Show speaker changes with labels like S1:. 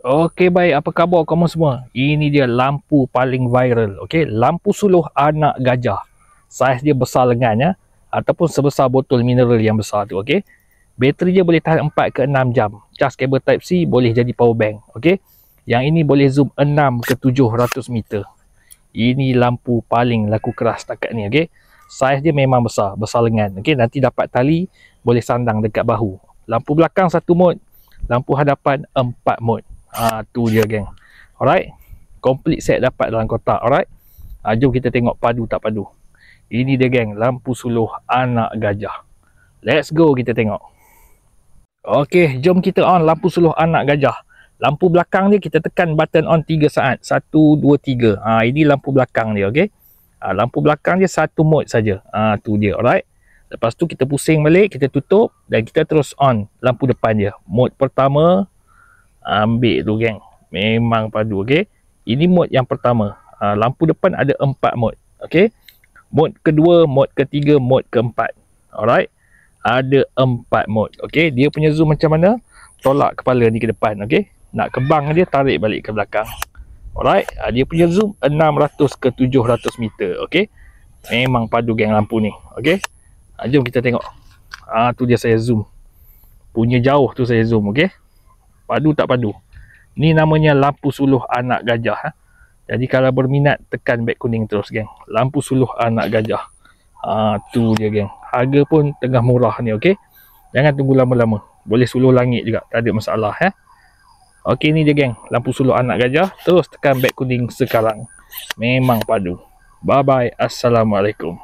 S1: Okey, baik, apa khabar kamu semua? Ini dia lampu paling viral, okey, lampu suluh anak gajah. Saiz dia besar lengannya ataupun sebesar botol mineral yang besar tu, okey. Bateri dia boleh tahan 4 ke 6 jam. Cas kabel type C boleh jadi power bank, okey. Yang ini boleh zoom 6 ke 700 meter. Ini lampu paling laku keras setakat ni, okey. Saiz dia memang besar, besar lengan, okey. Nanti dapat tali boleh sandang dekat bahu. Lampu belakang 1 mod, lampu hadapan 4 mod. Tu dia geng. Alright. Complete set dapat dalam kotak. Alright. Jom kita tengok padu tak padu. Ini dia geng, lampu suluh anak gajah. Let's go kita tengok. Okey, jom kita on lampu suluh anak gajah. Lampu belakang dia kita tekan button on 3 saat. 1 2 3. Ini lampu belakang dia, okey. Lampu belakang dia 1 mode saja. Tu dia. Alright. Lepas tu kita pusing balik, kita tutup dan kita terus on lampu depan dia. Mode pertama, ambil tu geng, memang padu. Okey, ini mod yang pertama. Lampu depan ada 4 mod. Okey, mod kedua, mod ketiga, mod keempat. Alright, ada 4 mod. Okey, dia punya zoom macam mana? Tolak kepala ni ke depan. Okey, nak kebang dia, tarik balik ke belakang. Alright, dia punya zoom 600 ke 700 meter. Okey, memang padu geng lampu ni. Okey, jom kita tengok. Tu dia saya zoom, punya jauh tu saya zoom. Okey, padu tak padu? Ni namanya lampu suluh anak gajah. Jadi kalau berminat, tekan back kuning terus geng. Lampu suluh anak gajah. Tu dia geng. Harga pun tengah murah ni, okey. Jangan tunggu lama-lama. Boleh suluh langit juga, tak ada masalah. Okey, ni dia geng, lampu suluh anak gajah. Terus tekan back kuning sekarang. Memang padu. Bye bye. Assalamualaikum.